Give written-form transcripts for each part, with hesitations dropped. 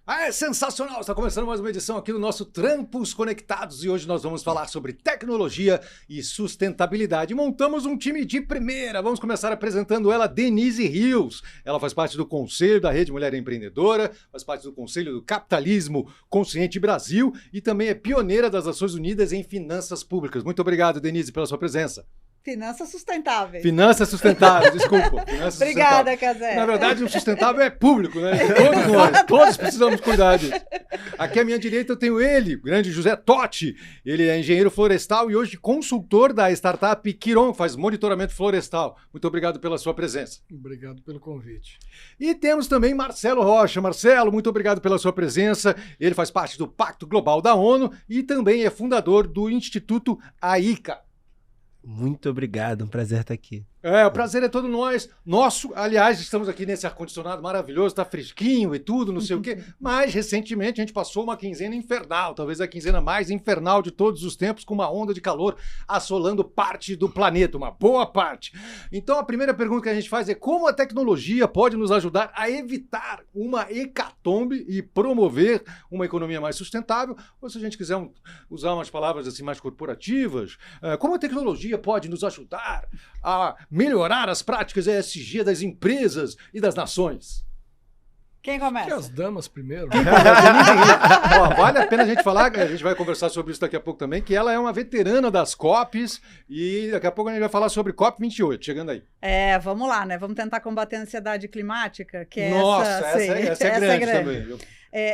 Ah, é sensacional! Está começando mais uma edição aqui do nosso Trampos Conectados e hoje nós vamos falar sobre tecnologia e sustentabilidade. Montamos um time de primeira. Vamos começar apresentando ela, Denise Rios. Ela faz parte do Conselho da Rede Mulher Empreendedora, faz parte do Conselho do Capitalismo Consciente Brasil e também é pioneira das Nações Unidas em Finanças Públicas. Muito obrigado, Denise, pela sua presença. Finanças sustentáveis. Finanças sustentáveis, desculpa. Obrigada, Cazé. Na verdade, o sustentável é público, né? Todos nós, todos precisamos cuidar disso. Aqui à minha direita eu tenho ele, o grande José Totti. Ele é engenheiro florestal e hoje consultor da startup Quiron, que faz monitoramento florestal. Muito obrigado pela sua presença. Obrigado pelo convite. E temos também Marcelo Rocha. Marcelo, muito obrigado pela sua presença. Ele faz parte do Pacto Global da ONU e também é fundador do Instituto AICA. Muito obrigado, um prazer estar aqui. O prazer é todo nosso. Aliás, estamos aqui nesse ar-condicionado maravilhoso, tá fresquinho e tudo, não sei o quê. Mas, recentemente, a gente passou uma quinzena infernal, talvez a quinzena mais infernal de todos os tempos, com uma onda de calor assolando parte do planeta, uma boa parte. Então, a primeira pergunta que a gente faz é como a tecnologia pode nos ajudar a evitar uma hecatombe e promover uma economia mais sustentável, ou se a gente quiser usar umas palavras assim mais corporativas, como a tecnologia pode nos ajudar a melhorar as práticas ESG das empresas e das nações? Quem começa? Que as damas primeiro. Vale a pena a gente falar, a gente vai conversar sobre isso daqui a pouco também, que ela é uma veterana das COPs e daqui a pouco a gente vai falar sobre COP28, chegando aí. Vamos lá, né? Vamos tentar combater a ansiedade climática, que é Nossa, essa é grande também.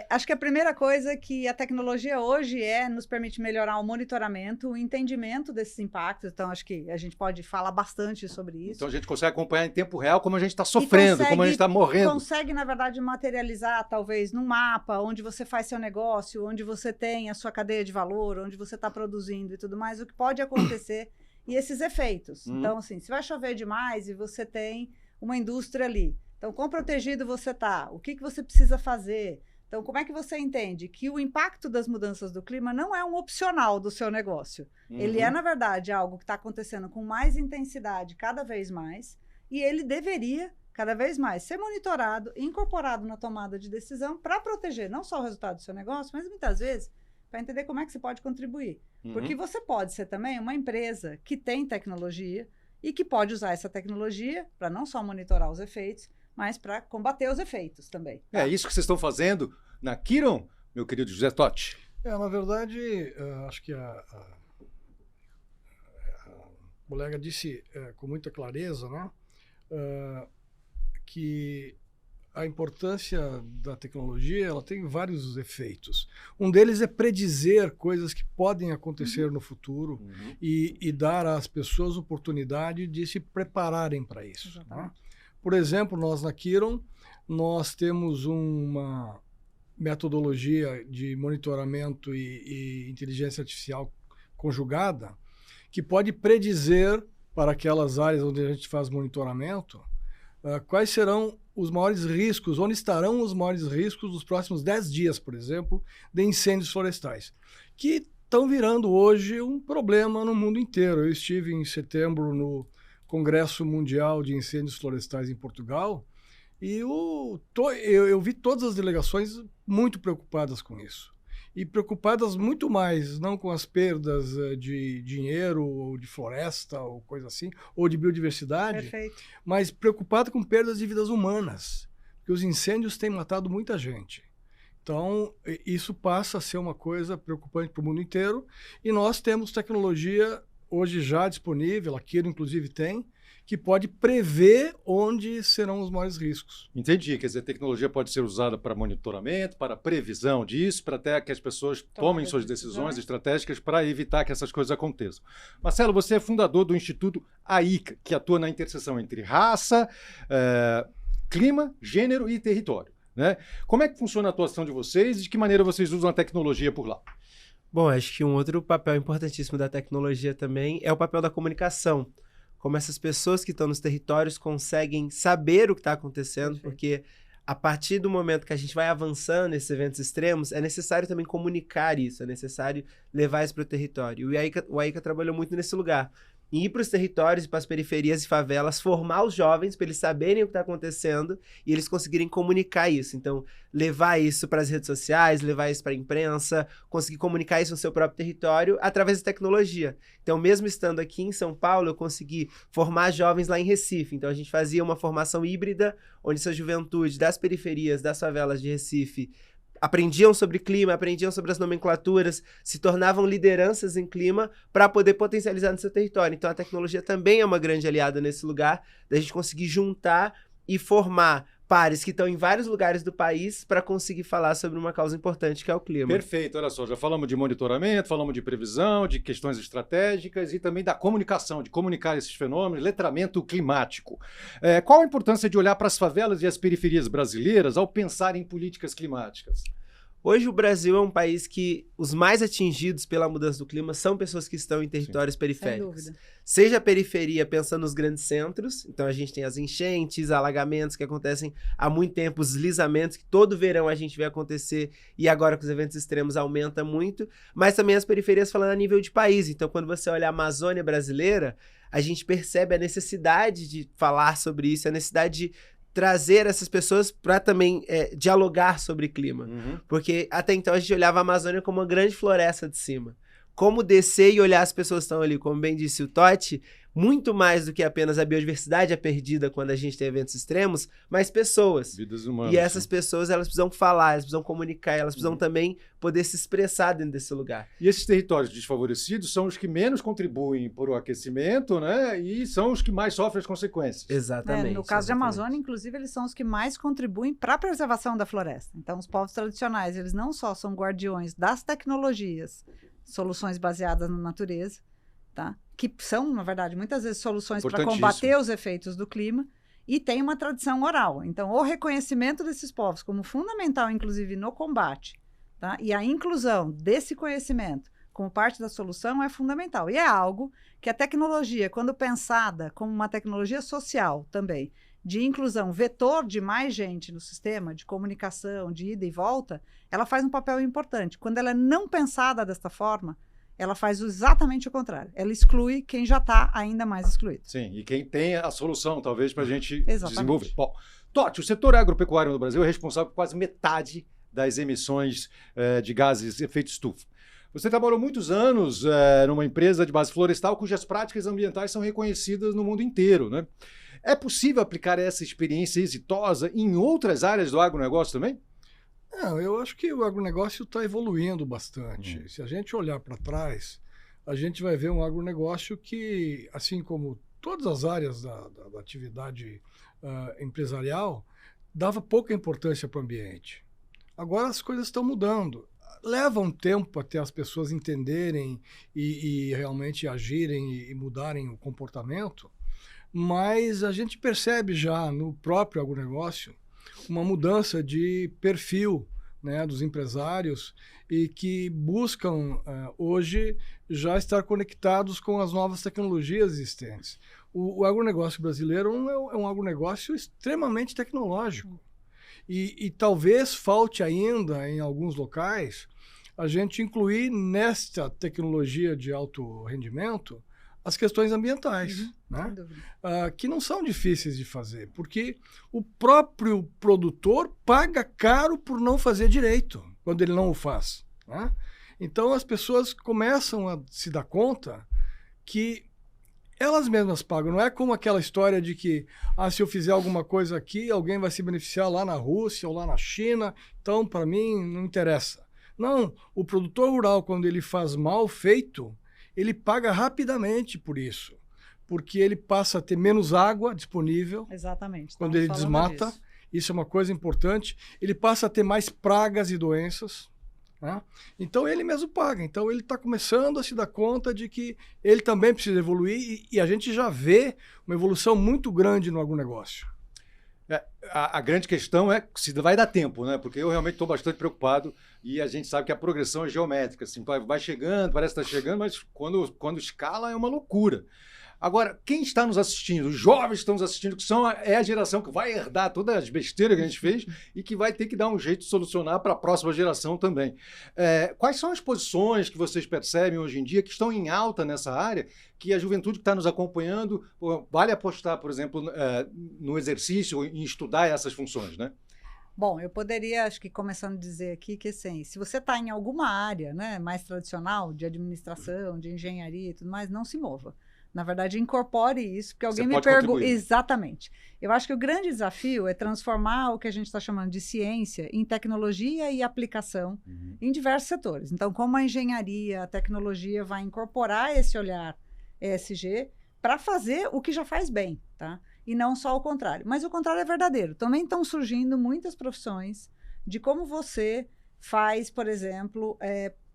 Acho que a primeira coisa que a tecnologia hoje nos permite melhorar o monitoramento, o entendimento desses impactos. Então, acho que a gente pode falar bastante sobre isso. Então, a gente consegue acompanhar em tempo real como a gente está sofrendo, como a gente está morrendo. Consegue, na verdade, materializar, talvez, num mapa, onde você faz seu negócio, onde você tem a sua cadeia de valor, onde você está produzindo e tudo mais, o que pode acontecer e esses efeitos. Então, assim, se vai chover demais e você tem uma indústria ali, então, quão protegido você está? O que você precisa fazer? Então, como é que você entende que o impacto das mudanças do clima não é um opcional do seu negócio? Ele é, na verdade, algo que está acontecendo com mais intensidade cada vez mais e ele deveria, cada vez mais, ser monitorado e incorporado na tomada de decisão para proteger não só o resultado do seu negócio, mas muitas vezes para entender como é que você pode contribuir. Porque você pode ser também uma empresa que tem tecnologia e que pode usar essa tecnologia para não só monitorar os efeitos, mas para combater os efeitos também. É isso que vocês estão fazendo na Quiron, meu querido José Totti? Na verdade, acho que a colega disse com muita clareza, né, que a importância da tecnologia ela tem vários efeitos. Um deles é predizer coisas que podem acontecer no futuro e dar às pessoas oportunidade de se prepararem para isso. Né? Por exemplo, nós na Quiron, nós temos uma metodologia de monitoramento e inteligência artificial conjugada que pode predizer para aquelas áreas onde a gente faz monitoramento quais serão os maiores riscos, onde estarão os maiores riscos nos próximos 10 dias, por exemplo, de incêndios florestais, que estão virando hoje um problema no mundo inteiro. Eu estive em setembro no Congresso Mundial de Incêndios Florestais em Portugal, e eu vi todas as delegações muito preocupadas com isso. E preocupadas muito mais, não com as perdas de dinheiro, ou de floresta, ou coisa assim, ou de biodiversidade, Perfeito. mas preocupada com perdas de vidas humanas, porque os incêndios têm matado muita gente. Então, isso passa a ser uma coisa preocupante para o mundo inteiro, e nós temos tecnologia hoje já disponível, a Quiron inclusive tem, que pode prever onde serão os maiores riscos. Entendi, quer dizer, a tecnologia pode ser usada para monitoramento, para previsão disso, para até que as pessoas tomem suas decisões estratégicas para evitar que essas coisas aconteçam. Marcelo, você é fundador do Instituto AICA, que atua na interseção entre raça, clima, gênero e território, né? Como é que funciona a atuação de vocês e de que maneira vocês usam a tecnologia por lá? Bom, acho que um outro papel importantíssimo da tecnologia também é o papel da comunicação. Como essas pessoas que estão nos territórios conseguem saber o que está acontecendo, porque a partir do momento que a gente vai avançando nesses eventos extremos, é necessário também comunicar isso, é necessário levar isso para o território. E o AICA trabalhou muito nesse lugar. em ir para os territórios e para as periferias e favelas, formar os jovens para eles saberem o que está acontecendo e eles conseguirem comunicar isso. Então, levar isso para as redes sociais, levar isso para a imprensa, conseguir comunicar isso no seu próprio território através da tecnologia. Então, mesmo estando aqui em São Paulo, eu consegui formar jovens lá em Recife. Então, a gente fazia uma formação híbrida, onde essa juventude das periferias, das favelas de Recife, aprendiam sobre clima, aprendiam sobre as nomenclaturas, se tornavam lideranças em clima para poder potencializar no seu território. Então a tecnologia também é uma grande aliada nesse lugar, da gente conseguir juntar e formar pares que estão em vários lugares do país para conseguir falar sobre uma causa importante que é o clima. Perfeito, olha só, já falamos de monitoramento, falamos de previsão, de questões estratégicas e também da comunicação, de comunicar esses fenômenos, letramento climático. Qual a importância de olhar para as favelas e as periferias brasileiras ao pensar em políticas climáticas? Hoje o Brasil é um país que os mais atingidos pela mudança do clima são pessoas que estão em territórios periféricos. Sem dúvida. Seja a periferia pensando nos grandes centros, então a gente tem as enchentes, alagamentos que acontecem há muito tempo, os deslizamentos que todo verão a gente vê acontecer e agora com os eventos extremos aumenta muito, mas também as periferias falando a nível de país. Então quando você olha a Amazônia brasileira, a gente percebe a necessidade de falar sobre isso, a necessidade de trazer essas pessoas para também dialogar sobre clima. Porque até então a gente olhava a Amazônia como uma grande floresta de cima. Como descer e olhar as pessoas que estão ali, como bem disse o Totti, muito mais do que apenas a biodiversidade é perdida quando a gente tem eventos extremos, mas pessoas. Vidas humanas. E essas pessoas, elas precisam falar, elas precisam comunicar, elas precisam também poder se expressar dentro desse lugar. E esses territórios desfavorecidos são os que menos contribuem para o aquecimento, né? E são os que mais sofrem as consequências. Exatamente. No caso de Amazônia, inclusive, eles são os que mais contribuem para a preservação da floresta. Então, os povos tradicionais, eles não só são guardiões das tecnologias, soluções baseadas na natureza, tá? Que são, na verdade, muitas vezes soluções para combater os efeitos do clima, e tem uma tradição oral. Então, o reconhecimento desses povos como fundamental, inclusive, no combate, tá? E a inclusão desse conhecimento como parte da solução é fundamental. E é algo que a tecnologia, quando pensada como uma tecnologia social também, de inclusão, vetor de mais gente no sistema, de comunicação, de ida e volta, ela faz um papel importante. Quando ela é não pensada desta forma, ela faz exatamente o contrário. Ela exclui quem já está ainda mais excluído. Sim, e quem tem a solução, talvez, para a gente desenvolver. Bom, Totti, o setor agropecuário no Brasil é responsável por quase metade das emissões de gases de efeito estufa. Você trabalhou muitos anos numa empresa de base florestal cujas práticas ambientais são reconhecidas no mundo inteiro, né? É possível aplicar essa experiência exitosa em outras áreas do agronegócio também? Não, eu acho que o agronegócio está evoluindo bastante. Se a gente olhar para trás, a gente vai ver um agronegócio que, assim como todas as áreas da atividade empresarial, dava pouca importância para o ambiente. Agora as coisas estão mudando. Leva um tempo até as pessoas entenderem e realmente agirem e mudarem o comportamento, mas a gente percebe já no próprio agronegócio uma mudança de perfil, né, dos empresários e que buscam hoje já estar conectados com as novas tecnologias existentes. O agronegócio brasileiro é um agronegócio extremamente tecnológico e talvez falte ainda em alguns locais a gente incluir nesta tecnologia de alto rendimento as questões ambientais, né? Que não são difíceis de fazer, porque o próprio produtor paga caro por não fazer direito, quando ele não o faz, né? Então as pessoas começam a se dar conta que elas mesmas pagam. Não é como aquela história de que se eu fizer alguma coisa aqui, alguém vai se beneficiar lá na Rússia ou lá na China, então para mim não interessa. Não, o produtor rural, quando ele faz mal feito, ele paga rapidamente por isso, porque ele passa a ter menos água disponível. Exatamente. Quando ele desmata, disso. Isso é uma coisa importante. Ele passa a ter mais pragas e doenças, né? Então ele mesmo paga. Então ele está começando a se dar conta de que ele também precisa evoluir e a gente já vê uma evolução muito grande no agronegócio. A grande questão é se vai dar tempo, né? Porque eu realmente estou bastante preocupado e a gente sabe que a progressão é geométrica. Assim, vai chegando, parece que está chegando, mas quando escala é uma loucura. Agora, quem está nos assistindo, os jovens que estão nos assistindo, que é a geração que vai herdar todas as besteiras que a gente fez e que vai ter que dar um jeito de solucionar para a próxima geração também. Quais são as posições que vocês percebem hoje em dia que estão em alta nessa área, que a juventude que está nos acompanhando vale apostar, por exemplo, no exercício, em estudar essas funções, né? Bom, eu poderia, acho que começando a dizer aqui que assim, se você está em alguma área, né, mais tradicional, de administração, de engenharia e tudo mais, não se mova. Na verdade, incorpore isso, porque alguém me pergunta. Exatamente. Eu acho que o grande desafio é transformar o que a gente está chamando de ciência em tecnologia e aplicação em diversos setores. Então, como a engenharia, a tecnologia vai incorporar esse olhar ESG para fazer o que já faz bem, tá? E não só o contrário. Mas o contrário é verdadeiro. Também estão surgindo muitas profissões de como você faz, por exemplo,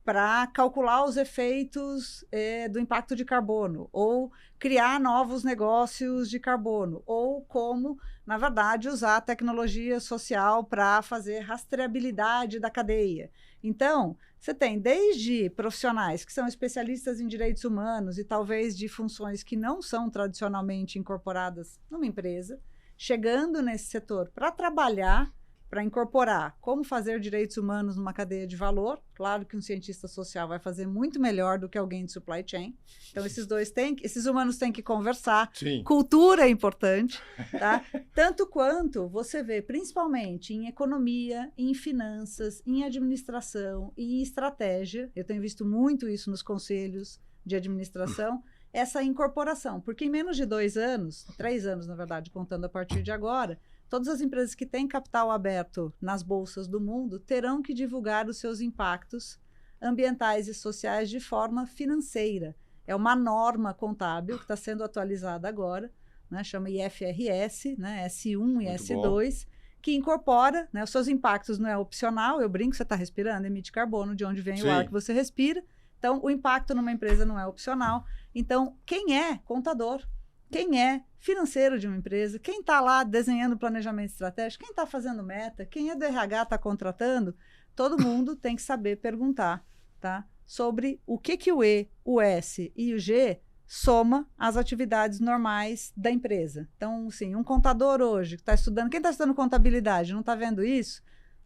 para calcular os efeitos do impacto de carbono, ou criar novos negócios de carbono, ou como, na verdade, usar a tecnologia social para fazer rastreabilidade da cadeia. Então, você tem desde profissionais que são especialistas em direitos humanos e talvez de funções que não são tradicionalmente incorporadas numa empresa, chegando nesse setor para trabalhar, para incorporar como fazer direitos humanos numa cadeia de valor. Claro que um cientista social vai fazer muito melhor do que alguém de supply chain. Então, esses humanos têm que conversar. Sim. Cultura é importante, tá? Tanto quanto você vê, principalmente em economia, em finanças, em administração e em estratégia. Eu tenho visto muito isso nos conselhos de administração, essa incorporação. Porque em menos de 2 anos, 3 anos, na verdade, contando a partir de agora, todas as empresas que têm capital aberto nas bolsas do mundo terão que divulgar os seus impactos ambientais e sociais de forma financeira. É uma norma contábil que está sendo atualizada agora, né, chama IFRS, né, S1 e S2, que incorpora, né, os seus impactos. Não é opcional, eu brinco, você está respirando, emite carbono, de onde vem o ar que você respira. Então, o impacto numa empresa não é opcional. Então, quem é contador? Quem é financeiro de uma empresa? Quem está lá desenhando planejamento estratégico? Quem está fazendo meta? Quem é do RH está contratando? Todo mundo tem que saber perguntar, tá? Sobre o que o E, o S e o G soma às atividades normais da empresa. Então, assim, um contador hoje que está estudando, quem está estudando contabilidade não está vendo isso,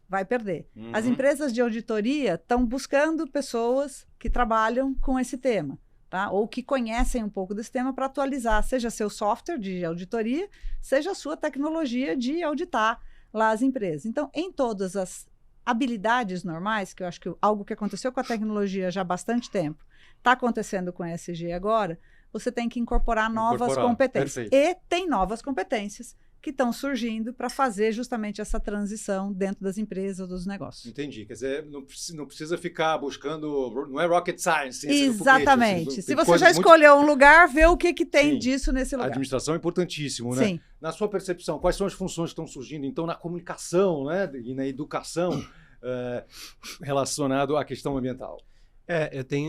vai perder. As empresas de auditoria estão buscando pessoas que trabalham com esse tema. Tá? Ou que conhecem um pouco desse tema para atualizar, seja seu software de auditoria, seja a sua tecnologia de auditar lá as empresas. Então, em todas as habilidades normais, que eu acho que algo que aconteceu com a tecnologia já há bastante tempo, está acontecendo com a ESG agora, você tem que incorporar novas competências. Perfeito. E tem novas competências que estão surgindo para fazer justamente essa transição dentro das empresas, dos negócios. Entendi. Quer dizer, não precisa ficar buscando... Não é rocket science. Exatamente. Assim, se você já escolheu um lugar, vê o que tem disso nesse lugar. A administração é importantíssimo, né? Sim. Na sua percepção, quais são as funções que estão surgindo, então, na comunicação, né, e na educação relacionado à questão ambiental?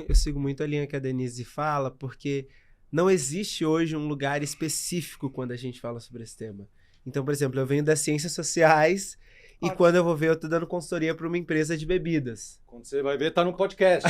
Eu sigo muito a linha que a Denise fala, porque não existe hoje um lugar específico quando a gente fala sobre esse tema. Então, por exemplo, eu venho das ciências sociais e quando eu vou ver, eu estou dando consultoria para uma empresa de bebidas. Quando você vai ver, está no podcast.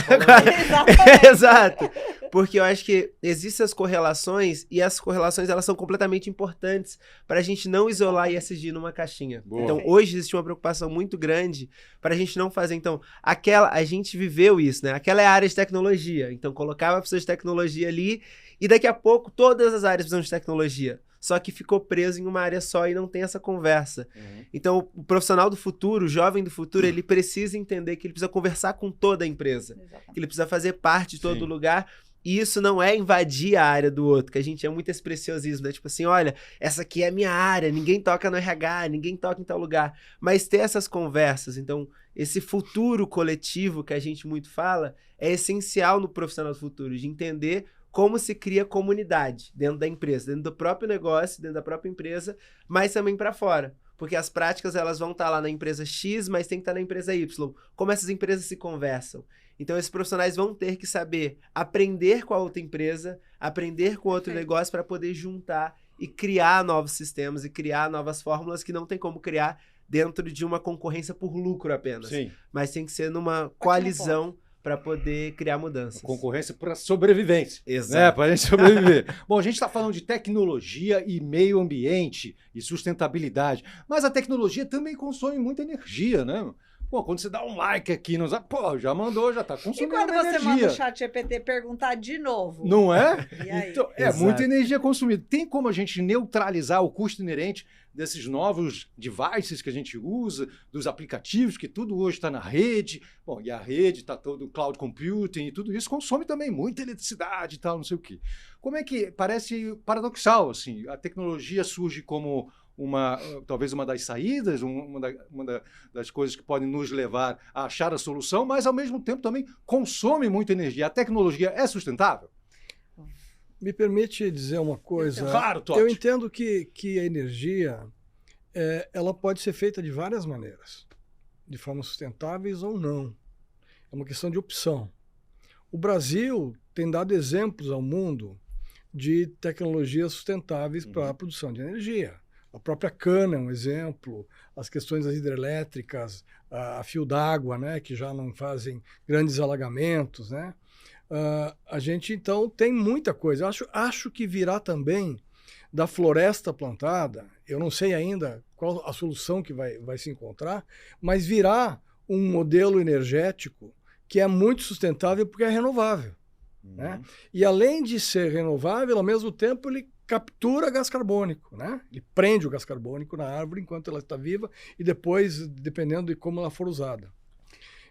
Exato. Porque eu acho que existem as correlações e as correlações elas são completamente importantes para a gente não isolar ESG numa caixinha. Boa. Então, hoje existe uma preocupação muito grande para a gente não fazer. Então, a gente viveu isso, né? Aquela é a área de tecnologia. Então, colocava pessoas de tecnologia ali e daqui a pouco todas as áreas precisam de tecnologia. Só que ficou preso em uma área só e não tem essa conversa. Então, o profissional do futuro, o jovem do futuro, ele precisa entender que ele precisa conversar com toda a empresa. Exatamente. Que ele precisa fazer parte de todo lugar. E isso não é invadir a área do outro, que a gente é muito esse preciosismo, né? Tipo assim, olha, essa aqui é a minha área, ninguém toca no RH, ninguém toca em tal lugar. Mas ter essas conversas, então, esse futuro coletivo que a gente muito fala, é essencial no profissional do futuro, de entender como se cria comunidade dentro da empresa, dentro do próprio negócio, dentro da própria empresa, mas também para fora. Porque as práticas elas vão estar lá na empresa X, mas tem que estar na empresa Y. Como essas empresas se conversam. Então, esses profissionais vão ter que saber aprender com a outra empresa, aprender com outro negócio para poder juntar e criar novos sistemas e criar novas fórmulas que não tem como criar dentro de uma concorrência por lucro apenas. Sim. Mas tem que ser numa coalizão para poder criar mudanças. Concorrência para sobrevivência. Exato. Né? Para a gente sobreviver. Bom, a gente está falando de tecnologia e meio ambiente e sustentabilidade, mas a tecnologia também consome muita energia, né? Pô, quando você dá um like aqui, pô, já mandou, já está E consumindo quando você energia. manda o chat GPT perguntar de novo? Não é? E aí? Então, Exato. muita energia consumida. Tem como a gente neutralizar o custo inerente desses novos devices que a gente usa, dos aplicativos, que tudo hoje está na rede. Bom, e a rede está todo cloud computing e tudo isso consome também muita eletricidade e tal, não sei o quê. Como é que parece paradoxal, assim, a tecnologia surge como talvez uma das saídas, das coisas que podem nos levar a achar a solução, mas ao mesmo tempo também consome muita energia. A tecnologia é sustentável? Me permite dizer uma coisa? Claro, Totti. Eu entendo que a energia ela pode ser feita de várias maneiras, de formas sustentáveis ou não. É uma questão de opção. O Brasil tem dado exemplos ao mundo de tecnologias sustentáveis para a produção de energia. A própria cana é um exemplo, as questões das hidrelétricas, a fio d'água, né, que já não fazem grandes alagamentos, né? A gente, então, tem muita coisa. Acho que virá também da floresta plantada, eu não sei ainda qual a solução que vai se encontrar, mas virá um modelo energético que é muito sustentável porque é renovável. Né? E além de ser renovável, ao mesmo tempo ele captura gás carbônico, né? Ele prende o gás carbônico na árvore enquanto ela está viva e depois, dependendo de como ela for usada.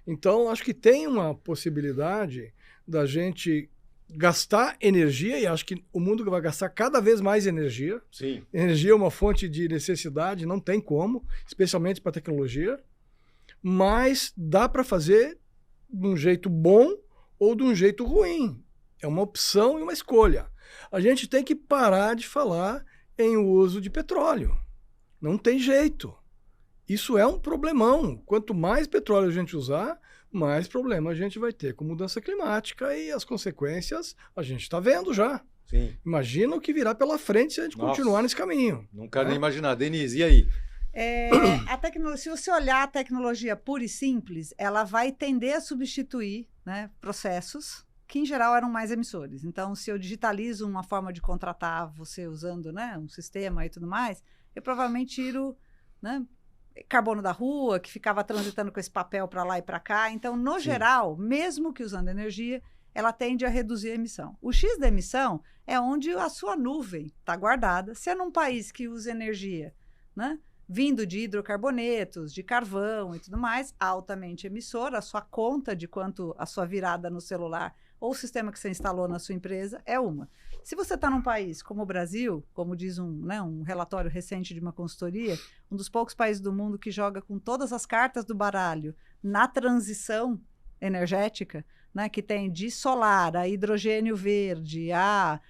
Então, acho que tem uma possibilidade da gente gastar energia, e acho que o mundo vai gastar cada vez mais energia. Sim. Energia é uma fonte de necessidade, não tem como, especialmente para tecnologia, mas dá para fazer de um jeito bom ou de um jeito ruim. É uma opção e uma escolha. A gente tem que parar de falar em uso de petróleo. Não tem jeito. Isso é um problemão. Quanto mais petróleo a gente usar, mais problema a gente vai ter com mudança climática e as consequências a gente está vendo já. Sim. Imagina o que virá pela frente se a gente continuar nesse caminho. Não quero nem imaginar. Denise, e aí? Se você olhar a tecnologia pura e simples, ela vai tender a substituir, né, processos que, em geral, eram mais emissores. Então, se eu digitalizo uma forma de contratar você usando, né, um sistema e tudo mais, eu provavelmente tiro, né, carbono da rua, que ficava transitando com esse papel para lá e para cá. Então, no geral, mesmo que usando energia, ela tende a reduzir a emissão. O X da emissão é onde a sua nuvem está guardada. Se é num país que usa energia, né, vindo de hidrocarbonetos, de carvão e tudo mais, altamente emissor, a sua conta de quanto a sua virada no celular ou o sistema que você instalou na sua empresa é uma. Se você está num país como o Brasil, como diz um relatório recente de uma consultoria, um dos poucos países do mundo que joga com todas as cartas do baralho na transição energética, né, que tem de solar, a hidrogênio verde, a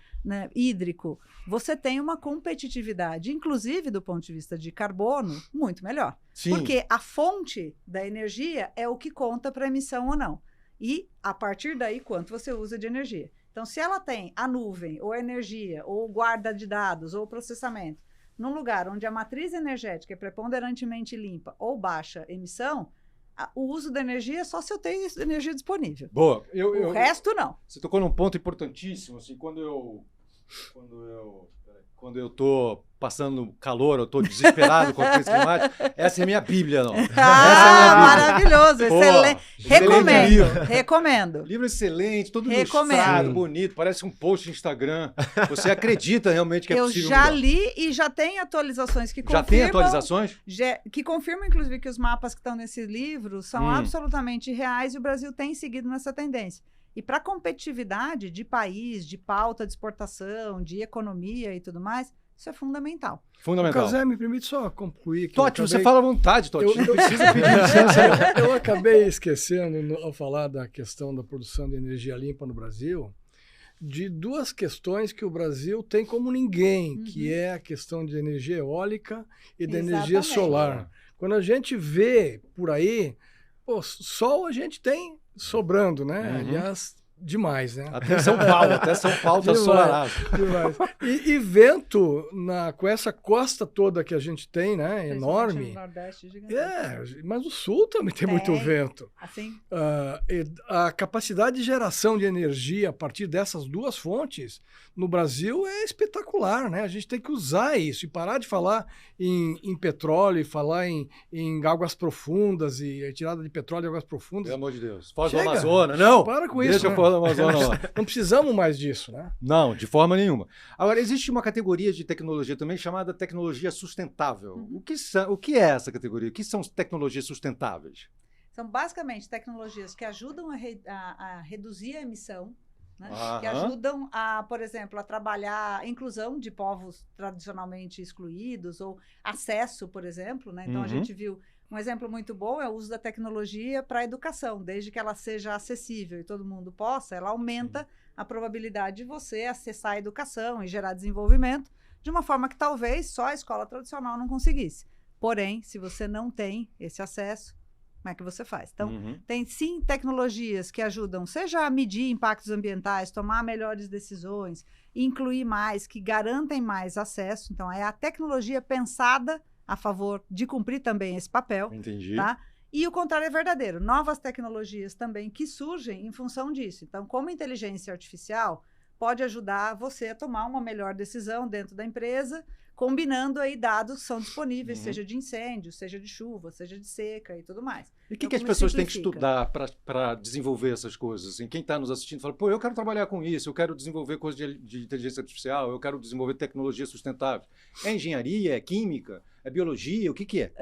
hídrico, você tem uma competitividade, inclusive do ponto de vista de carbono, muito melhor. Sim. Porque a fonte da energia é o que conta para emissão ou não. E, a partir daí, quanto você usa de energia. Então, se ela tem a nuvem, ou a energia, ou guarda de dados, ou processamento, num lugar onde a matriz energética é preponderantemente limpa ou baixa emissão, o uso da energia é só se eu tenho energia disponível. Boa. O resto, não. Você tocou num ponto importantíssimo, assim, quando eu tô passando calor, eu tô desesperado com a crise climática, essa é minha Bíblia, não. Maravilhoso, excelente. Recomendo. Livro excelente, todo Recomendo. ilustrado, bonito, parece um post no Instagram. Você acredita realmente que é possível? Eu já mudar? li e já tem atualizações que confirmam. Já tem atualizações? Que confirmam, inclusive, que os mapas que estão nesse livro são absolutamente reais e o Brasil tem seguido nessa tendência. E para competitividade de país, de pauta de exportação, de economia e tudo mais, isso é fundamental. Fundamental. Casé, me permite só concluir. Que Totti, você fala à vontade, Totti. Não precisa pedir licença. Eu acabei esquecendo, ao falar da questão da produção de energia limpa no Brasil, de duas questões que o Brasil tem como ninguém, que é a questão de energia eólica e da energia solar. Quando a gente vê por aí, sol a gente tem sobrando, né? Aliás, Demais, né? Até São Paulo tá Demais, solarado. demais. E vento com essa costa toda que a gente tem, né? Principalmente Enorme. no Nordeste, gigantesco. Mas o sul também tem muito vento. Assim, A capacidade de geração de energia a partir dessas duas fontes no Brasil é espetacular, né? A gente tem que usar isso e parar de falar em petróleo, e falar em águas profundas e retirada de petróleo de águas profundas. Pelo amor de Deus. Foz do Chega. Amazonas, não! Para com Deixa isso, eu né? falar do Amazonas lá. Não precisamos mais disso, né? Não, de forma nenhuma. Agora, existe uma categoria de tecnologia também chamada tecnologia sustentável. O que é essa categoria? O que são tecnologias sustentáveis? são basicamente tecnologias que ajudam a reduzir a emissão, né? Que Aham. ajudam a, por exemplo, a trabalhar a inclusão de povos tradicionalmente excluídos ou acesso, por exemplo, né? Então Uhum. a gente viu um exemplo muito bom é o uso da tecnologia para a educação, desde que ela seja acessível e todo mundo possa, ela aumenta a probabilidade de você acessar a educação e gerar desenvolvimento de uma forma que talvez só a escola tradicional não conseguisse. Porém, se você não tem esse acesso, como é que você faz? Então, Uhum. tem sim tecnologias que ajudam, seja a medir impactos ambientais, tomar melhores decisões, incluir mais, que garantem mais acesso. Então, é a tecnologia pensada a favor de cumprir também esse papel, Entendi. tá? E o contrário é verdadeiro. Novas tecnologias também que surgem em função disso. Então, como a inteligência artificial pode ajudar você a tomar uma melhor decisão dentro da empresa, combinando aí dados que são disponíveis, Uhum. seja de incêndio, seja de chuva, seja de seca e tudo mais. E o que, Então, que as como pessoas têm que simplifica? estudar para desenvolver essas coisas? Assim, quem está nos assistindo fala, pô, eu quero trabalhar com isso, eu quero desenvolver coisas de inteligência artificial, eu quero desenvolver tecnologia sustentável. É engenharia, é química, é biologia, o que que é?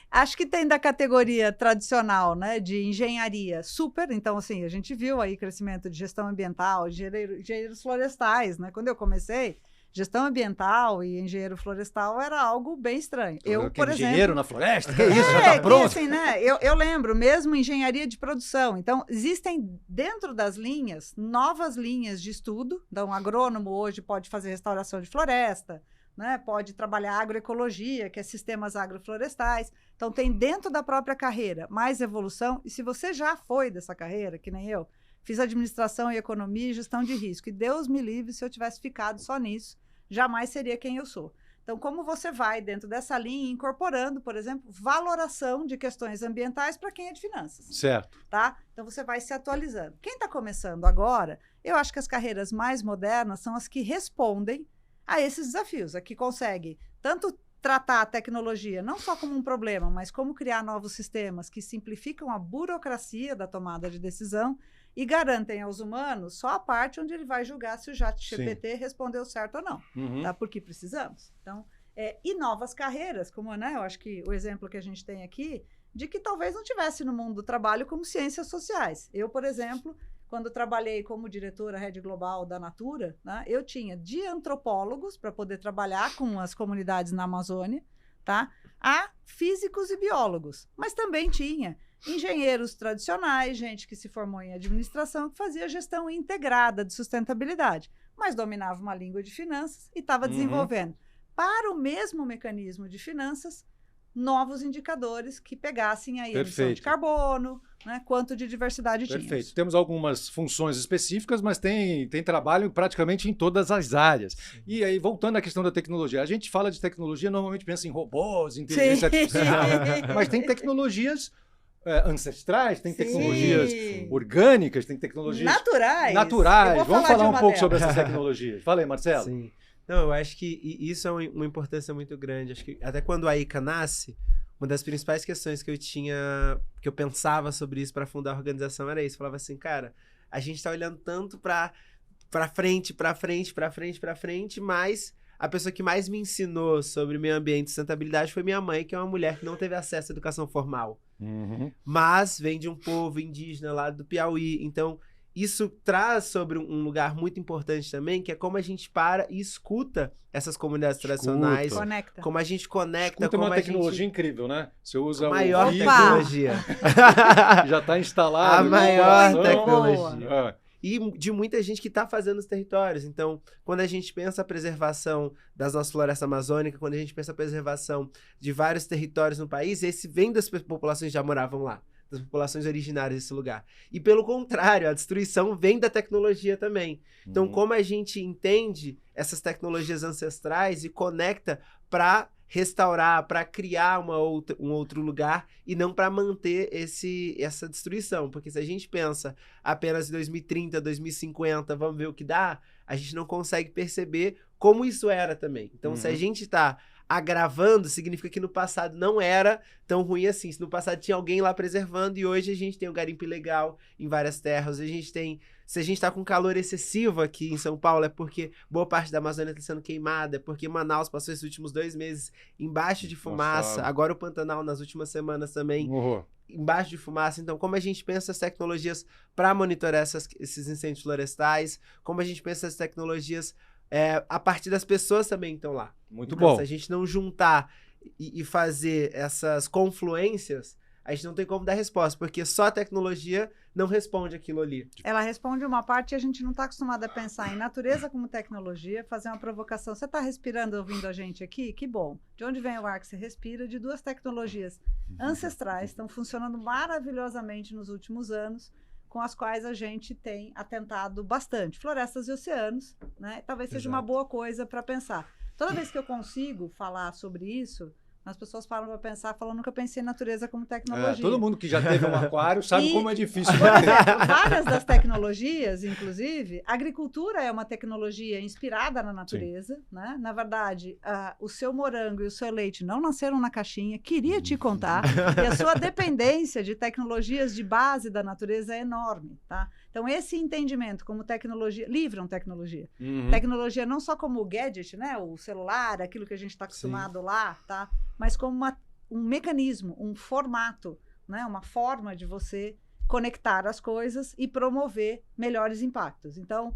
Acho que tem da categoria tradicional, né, de engenharia super. Então, assim, a gente viu aí crescimento de gestão ambiental, engenheiros florestais, né? Quando eu comecei, gestão ambiental e engenheiro florestal era algo bem estranho. Eu, Aquele por exemplo, engenheiro na floresta? Que isso, já tá que, pronto? assim, né, eu lembro, mesmo engenharia de produção. Então, existem dentro das linhas, novas linhas de estudo. Então, um agrônomo hoje pode fazer restauração de floresta, né, pode trabalhar agroecologia, que é sistemas agroflorestais. Então, tem dentro da própria carreira mais evolução. E se você já foi dessa carreira, que nem eu, fiz administração e economia e gestão de risco. E Deus me livre se eu tivesse ficado só nisso, jamais seria quem eu sou. Então, como você vai dentro dessa linha incorporando, por exemplo, valoração de questões ambientais para quem é de finanças, Certo. tá? Então, você vai se atualizando. Quem está começando agora, eu acho que as carreiras mais modernas são as que respondem a esses desafios, a que conseguem tanto tratar a tecnologia não só como um problema, mas como criar novos sistemas que simplificam a burocracia da tomada de decisão e garantem aos humanos só a parte onde ele vai julgar se o ChatGPT respondeu certo ou não, Uhum. tá? Porque precisamos. Então, e novas carreiras, como, né, eu acho que o exemplo que a gente tem aqui, de que talvez não tivesse no mundo do trabalho como ciências sociais. Eu, por exemplo, quando trabalhei como diretora rede global da Natura, né, eu tinha de antropólogos para poder trabalhar com as comunidades na Amazônia, tá? A físicos e biólogos, mas também tinha engenheiros tradicionais, gente que se formou em administração, que fazia gestão integrada de sustentabilidade, mas dominava uma língua de finanças e estava Uhum. desenvolvendo para o mesmo mecanismo de finanças novos indicadores que pegassem aí a emissão de Perfeito. carbono, né, quanto de diversidade Perfeito. tínhamos. Temos algumas funções específicas, mas tem trabalho praticamente em todas as áreas. E aí, voltando à questão da tecnologia, a gente fala de tecnologia, normalmente pensa em robôs, inteligência artificial, mas tem tecnologias ancestrais, tem Sim. tecnologias orgânicas, tem tecnologias Naturais. naturais. Eu vou Vamos falar de um uma pouco delas. sobre essas tecnologias. Fala aí, Marcelo. Sim. Não, eu acho que isso é uma importância muito grande. Acho que até quando a ICA nasce, uma das principais questões que eu pensava sobre isso para fundar a organização era isso. Eu falava assim, cara, a gente tá olhando tanto para frente, mas a pessoa que mais me ensinou sobre meio ambiente e sustentabilidade foi minha mãe, que é uma mulher que não teve acesso à educação formal, Uhum. mas vem de um povo indígena lá do Piauí. Então, isso traz sobre um lugar muito importante também, que é como a gente para e escuta essas comunidades tradicionais, Conecta. como a gente conecta, Escuta, como uma a tecnologia gente... incrível, né? Você usa A maior o vídeo, tecnologia. já está instalado. A maior Muito tecnologia. Ah, E de muita gente que está fazendo os territórios. Então, quando a gente pensa a preservação das nossas florestas amazônicas, quando a gente pensa a preservação de vários territórios no país, esse vem das populações que já moravam lá. populações originárias desse lugar. E pelo contrário, a destruição vem da tecnologia também. Então, como a gente entende essas tecnologias ancestrais e conecta para restaurar, para criar um outro lugar e não para manter essa destruição. Porque se a gente pensa apenas em 2030, 2050, vamos ver o que dá, a gente não consegue perceber como isso era também. Então, se a gente está agravando, significa que no passado não era tão ruim assim. Se no passado tinha alguém lá preservando e hoje a gente tem o garimpo ilegal em várias terras, se a gente está com calor excessivo aqui em São Paulo, é porque boa parte da Amazônia está sendo queimada, é porque Manaus passou esses últimos 2 meses embaixo de fumaça, agora o Pantanal nas últimas semanas também embaixo de fumaça. Então, como a gente pensa as tecnologias para monitorar esses incêndios florestais, como a gente pensa as tecnologias a partir das pessoas também que estão lá. Muito então, bom. Se a gente não juntar e fazer essas confluências, a gente não tem como dar resposta, porque só a tecnologia não responde aquilo ali. Ela responde uma parte e a gente não está acostumado a pensar em natureza como tecnologia, fazer uma provocação. Você está respirando ouvindo a gente aqui? Que bom. De onde vem o ar que você respira? De 2 tecnologias ancestrais, estão funcionando maravilhosamente nos últimos anos, com as quais a gente tem atentado bastante. Florestas e oceanos, né? Talvez seja uma boa coisa para pensar. Toda vez que eu consigo falar sobre isso, as pessoas param para pensar, falam, nunca pensei em natureza como tecnologia. Todo mundo que já teve um aquário sabe como é difícil. Por exemplo, várias das tecnologias, inclusive, a agricultura é uma tecnologia inspirada na natureza, né? Na verdade, o seu morango e o seu leite não nasceram na caixinha, queria te contar, e a sua dependência de tecnologias de base da natureza é enorme, tá? Então, esse entendimento como tecnologia, livram tecnologia. Tecnologia não só como o gadget, né? O celular, aquilo que a gente está acostumado lá, tá? Mas como um mecanismo, um formato, né? Uma forma de você conectar as coisas e promover melhores impactos. Então,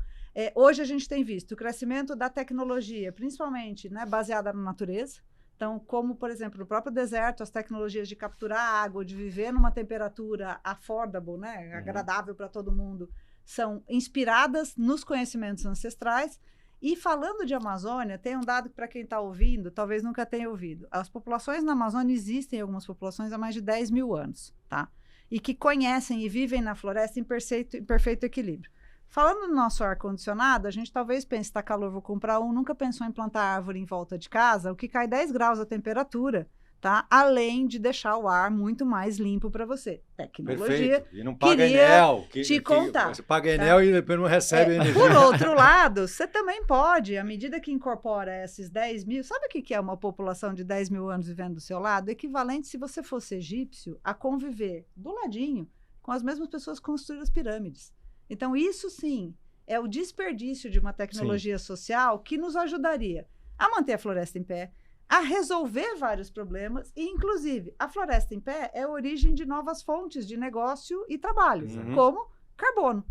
hoje a gente tem visto o crescimento da tecnologia, principalmente, né, baseada na natureza. Então, como, por exemplo, no próprio deserto, as tecnologias de capturar água, de viver numa temperatura affordable, né, agradável para todo mundo, são inspiradas nos conhecimentos ancestrais. E falando de Amazônia, tem um dado que para quem está ouvindo, talvez nunca tenha ouvido. As populações na Amazônia existem, algumas populações há mais de 10 mil anos, tá? E que conhecem e vivem na floresta em perfeito equilíbrio. Falando no nosso ar-condicionado, a gente talvez pense, está calor, vou comprar um, nunca pensou em plantar árvore em volta de casa, o que cai 10 graus a temperatura, tá? Além de deixar o ar muito mais limpo para você. Tecnologia. Perfeito. E não paga Enel. Te contar. Você paga Enel e depois não recebe energia. Por outro lado, você também pode, à medida que incorpora esses 10 mil, sabe o que é uma população de 10 mil anos vivendo do seu lado? Equivalente, se você fosse egípcio, a conviver do ladinho com as mesmas pessoas que construíram as pirâmides. Então, isso sim é o desperdício de uma tecnologia social que nos ajudaria a manter a floresta em pé, a resolver vários problemas e, inclusive, a floresta em pé é a origem de novas fontes de negócio e trabalho, como carbono,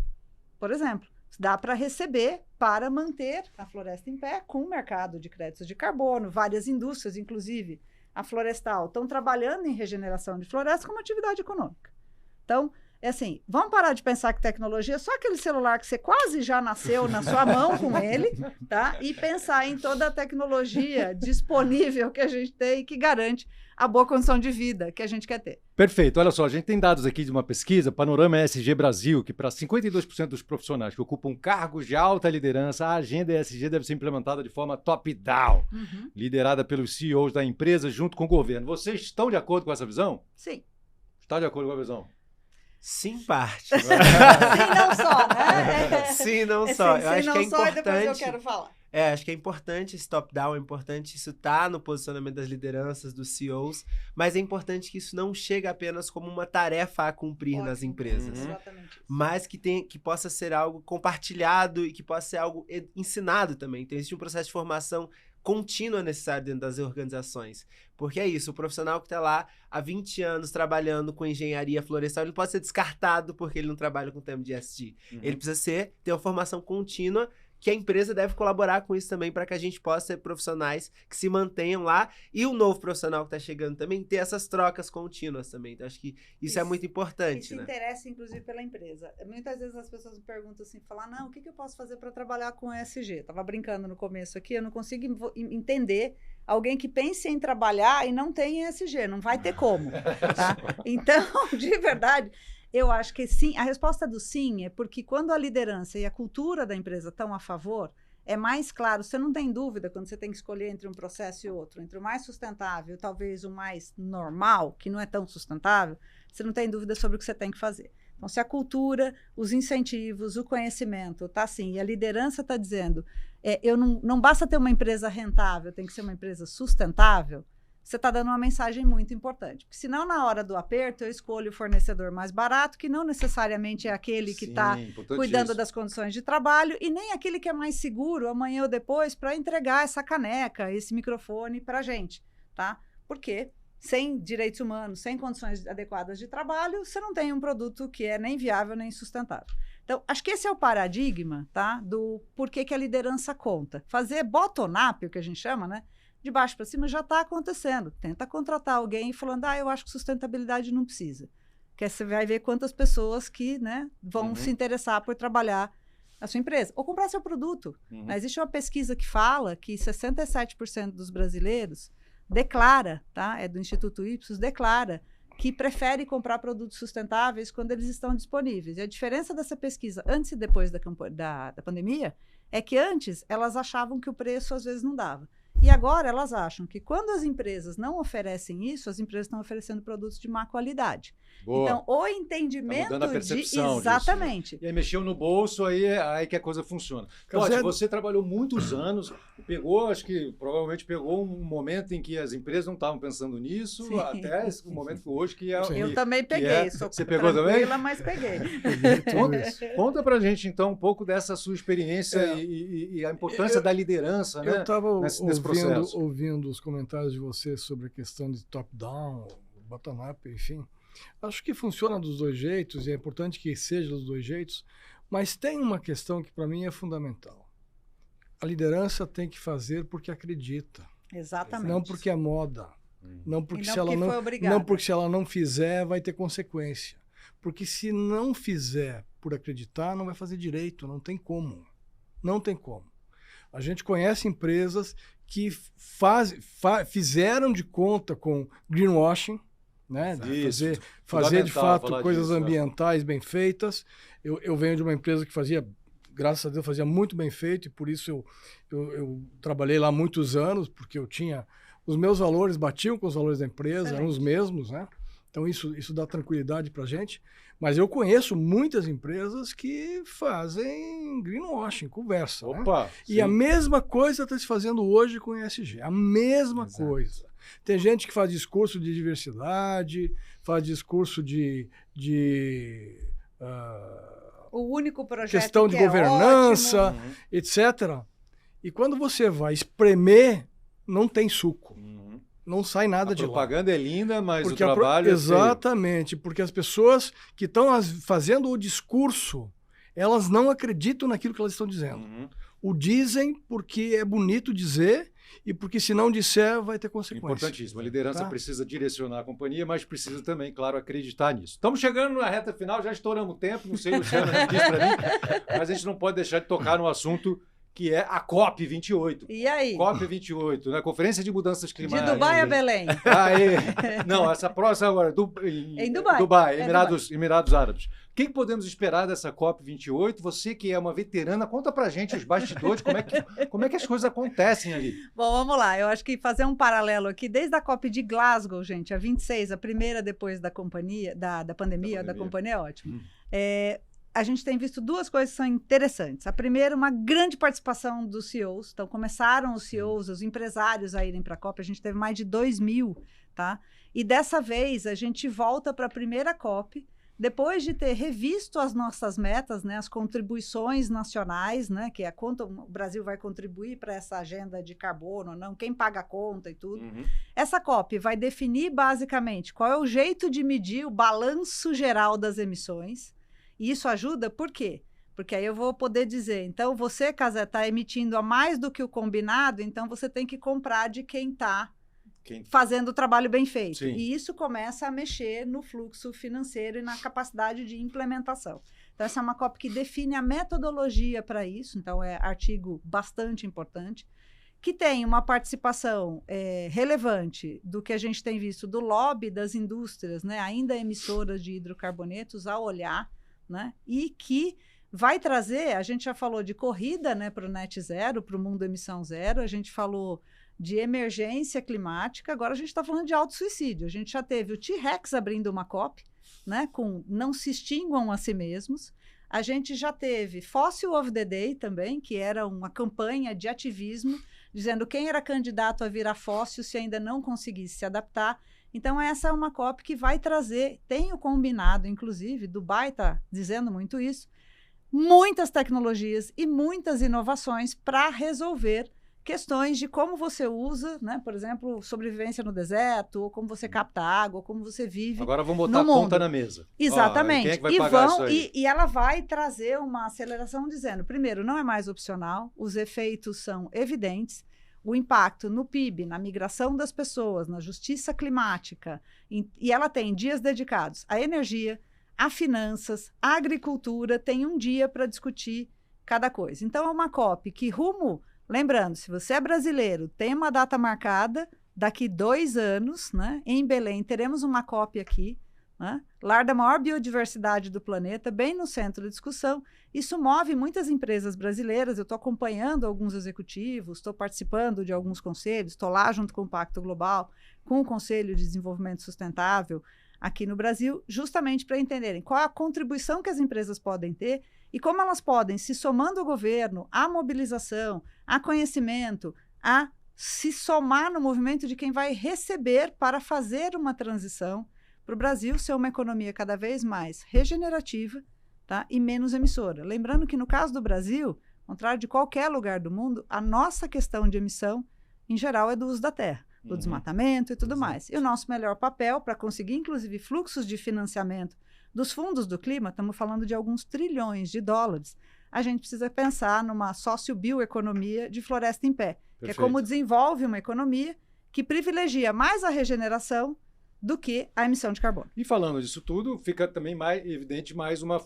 por exemplo. Dá para receber para manter a floresta em pé com o mercado de créditos de carbono. Várias indústrias, inclusive a florestal, estão trabalhando em regeneração de floresta como atividade econômica. Então, é assim, vamos parar de pensar que tecnologia é só aquele celular que você quase já nasceu na sua mão com ele, tá? E pensar em toda a tecnologia disponível que a gente tem e que garante a boa condição de vida que a gente quer ter. Perfeito. Olha só, a gente tem dados aqui de uma pesquisa, Panorama ESG Brasil, que para 52% dos profissionais que ocupam cargos de alta liderança, a agenda ESG deve ser implementada de forma top-down, liderada pelos CEOs da empresa junto com o governo. Vocês estão de acordo com essa visão? Sim. Está de acordo com a visão? Sim, parte. Sim, não só, né? Sim, não só. Eu acho que é importante. E depois eu quero falar. Acho que é importante esse top-down, é importante isso estar no posicionamento das lideranças, dos CEOs, mas é importante que isso não chegue apenas como uma tarefa a cumprir nas empresas. Exatamente isso. Mas que possa ser algo compartilhado e que possa ser algo ensinado também. Então, existe um processo de formação contínua necessário dentro das organizações. Porque é isso, o profissional que está lá há 20 anos trabalhando com engenharia florestal, ele pode ser descartado porque ele não trabalha com o tema de ESG. Ele precisa ter uma formação contínua, que a empresa deve colaborar com isso também para que a gente possa ter profissionais que se mantenham lá e o novo profissional que está chegando também ter essas trocas contínuas também. Então, acho que isso é muito importante. E se interessa, inclusive, pela empresa. Muitas vezes as pessoas me perguntam assim, falar, não, o que eu posso fazer para trabalhar com ESG? Estava brincando no começo aqui, eu não consigo entender alguém que pense em trabalhar e não tem ESG, não vai ter como, tá? Então, de verdade, eu acho que sim, a resposta do sim é porque quando a liderança e a cultura da empresa estão a favor, é mais claro, você não tem dúvida quando você tem que escolher entre um processo e outro, entre o mais sustentável, talvez o mais normal, que não é tão sustentável, você não tem dúvida sobre o que você tem que fazer. Então, se a cultura, os incentivos, o conhecimento, tá assim, e a liderança está dizendo, não basta ter uma empresa rentável, tem que ser uma empresa sustentável, você está dando uma mensagem muito importante. Porque senão, na hora do aperto, eu escolho o fornecedor mais barato, que não necessariamente é aquele que está cuidando das condições de trabalho, e nem aquele que é mais seguro, amanhã ou depois, para entregar essa caneca, esse microfone para a gente, tá? Por quê? Sem direitos humanos, sem condições adequadas de trabalho, você não tem um produto que é nem viável nem sustentável. Então, acho que esse é o paradigma, tá? Do porquê que a liderança conta. Fazer bottom-up, o que a gente chama, né? De baixo para cima já está acontecendo. Tenta contratar alguém falando, eu acho que sustentabilidade não precisa. Que você vai ver quantas pessoas que, né, vão se interessar por trabalhar na sua empresa. Ou comprar seu produto. Existe uma pesquisa que fala que 67% dos brasileiros declara, tá? É do Instituto Ipsos, declara que prefere comprar produtos sustentáveis quando eles estão disponíveis. E a diferença dessa pesquisa antes e depois da pandemia é que antes elas achavam que o preço às vezes não dava. E agora elas acham que quando as empresas não oferecem isso, as empresas estão oferecendo produtos de má qualidade. Boa. Então, o entendimento tá mudando a percepção exatamente. Disso, né? E aí mexeu no bolso, aí que a coisa funciona. Totti, você trabalhou muitos anos, provavelmente pegou um momento em que as empresas não estavam pensando nisso, sim, até o momento que hoje que é... Eu também peguei, você pegou também? Mas peguei. Conta pra gente, então, um pouco dessa sua experiência e a importância da liderança, né? Eu estava nesse processo. ouvindo os comentários de vocês sobre a questão de top-down, bottom-up, enfim. Acho que funciona dos dois jeitos e é importante que seja dos dois jeitos, mas tem uma questão que para mim é fundamental. A liderança tem que fazer porque acredita. Exatamente. Não porque é moda. Não porque, se ela não fizer, vai ter consequência. Porque se não fizer por acreditar, não vai fazer direito, não tem como. Não tem como. A gente conhece empresas que fizeram de conta com greenwashing, né? Fazer de fato coisas ambientais bem feitas. Eu venho de uma empresa que fazia, graças a Deus, fazia muito bem feito, e por isso eu trabalhei lá muitos anos, porque eu tinha... Os meus valores batiam com os valores da empresa, eram os mesmos, né? Então isso dá tranquilidade para a gente. Mas eu conheço muitas empresas que fazem greenwashing, conversa. Opa, né? E a mesma coisa está se fazendo hoje com o ESG. A mesma coisa. Tem gente que faz discurso de diversidade, faz discurso o único projeto questão de governança, etc. E quando você vai espremer, não tem suco. Não sai nada de lá. A propaganda é linda, mas o trabalho exatamente, porque as pessoas que estão fazendo o discurso, elas não acreditam naquilo que elas estão dizendo. O dizem porque é bonito dizer e porque se não disser vai ter consequências. Importantíssimo. A liderança precisa direcionar a companhia, mas precisa também, claro, acreditar nisso. Estamos chegando na reta final, já estouramos o tempo, não sei, Luciano disse para mim, mas a gente não pode deixar de tocar no assunto que é a COP28. E aí? COP28, né? Conferência de Mudanças Climáticas. De Dubai a Belém. Não, essa próxima agora, em Dubai. Dubai, Emirados Árabes. O que podemos esperar dessa COP28? Você que é uma veterana, conta pra gente os bastidores, como é que as coisas acontecem ali. Bom, vamos lá. Eu acho que fazer um paralelo aqui, desde a COP de Glasgow, gente, a 26, a primeira depois da pandemia, da companhia é ótimo. A gente tem visto duas coisas que são interessantes. A primeira, uma grande participação dos CEOs. Então, começaram os CEOs, os empresários a irem para a COP. A gente teve mais de 2.000, tá? E dessa vez, a gente volta para a primeira COP, depois de ter revisto as nossas metas, né, as contribuições nacionais, né, que é quanto o Brasil vai contribuir para essa agenda de carbono, não, quem paga a conta e tudo. Essa COP vai definir, basicamente, qual é o jeito de medir o balanço geral das emissões. E isso ajuda por quê? Porque aí eu vou poder dizer, então você, Casé, está emitindo a mais do que o combinado, então você tem que comprar de quem está fazendo o trabalho bem feito. Sim. E isso começa a mexer no fluxo financeiro e na capacidade de implementação. Então, essa é uma COP que define a metodologia para isso, então é artigo bastante importante. que tem uma participação relevante do que a gente tem visto do lobby das indústrias, né, ainda emissoras de hidrocarbonetos, a olhar, né, e que vai trazer, a gente já falou de corrida, né, para o net zero, para o mundo emissão zero, a gente falou de emergência climática, agora a gente está falando de autossuicídio. A gente já teve o T-Rex abrindo uma COP, né, com não se extinguam a si mesmos. A gente já teve Fossil of the Day também, que era uma campanha de ativismo, dizendo quem era candidato a virar fóssil se ainda não conseguisse se adaptar. Então, essa é uma COP que vai trazer, tem o combinado, inclusive, Dubai está dizendo muito isso, muitas tecnologias e muitas inovações para resolver questões de como você usa, né? Por exemplo, sobrevivência no deserto, ou como você capta água, ou como você vive. Agora vamos botar a conta na mesa. Exatamente. Quem é que vai pagar isso aí? E ela vai trazer uma aceleração dizendo, primeiro, não é mais opcional, os efeitos são evidentes, o impacto no PIB, na migração das pessoas, na justiça climática, e ela tem dias dedicados à energia, a finanças, a agricultura, tem um dia para discutir cada coisa. Então, é uma COP que lembrando, se você é brasileiro, tem uma data marcada, daqui 2 anos, né, em Belém, teremos uma COP aqui, né, lar da maior biodiversidade do planeta, bem no centro da discussão. Isso move muitas empresas brasileiras, eu estou acompanhando alguns executivos, estou participando de alguns conselhos, estou lá junto com o Pacto Global, com o Conselho de Desenvolvimento Sustentável aqui no Brasil, justamente para entenderem qual é a contribuição que as empresas podem ter e como elas podem, se somando ao governo, à mobilização, a conhecimento, a se somar no movimento de quem vai receber para fazer uma transição para o Brasil ser uma economia cada vez mais regenerativa, tá? E menos emissora. Lembrando que no caso do Brasil, ao contrário de qualquer lugar do mundo, a nossa questão de emissão, em geral, é do uso da terra, do desmatamento e tudo mais. E o nosso melhor papel para conseguir, inclusive, fluxos de financiamento dos fundos do clima, estamos falando de alguns trilhões de dólares, a gente precisa pensar numa sociobioeconomia de floresta em pé, que é como desenvolve uma economia que privilegia mais a regeneração do que a emissão de carbono. E falando disso tudo, fica também mais evidente mais uma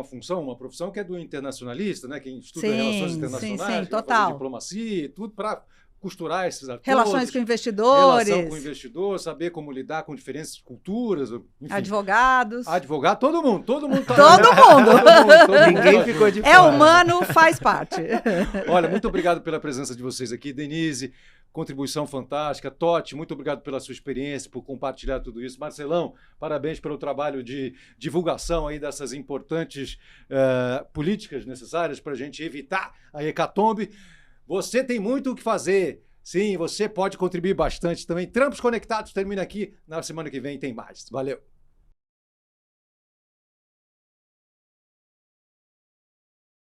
função, uma profissão que é do internacionalista, né? Quem estuda relações internacionais, total. Diplomacia, tudo para costurar esses acordos. Relações com investidores. Relação com o investidor, saber como lidar com diferentes culturas. Enfim. Advogados. Advogado, todo mundo. Todo mundo. Ninguém ficou de fora. É humano, faz parte. Olha, muito obrigado pela presença de vocês aqui, Denise. Contribuição fantástica. Totti, muito obrigado pela sua experiência, por compartilhar tudo isso. Marcelão, parabéns pelo trabalho de divulgação aí dessas importantes políticas necessárias para a gente evitar a hecatombe. Você tem muito o que fazer. Sim, você pode contribuir bastante também. Trampos Conectados termina aqui. Na semana que vem tem mais. Valeu.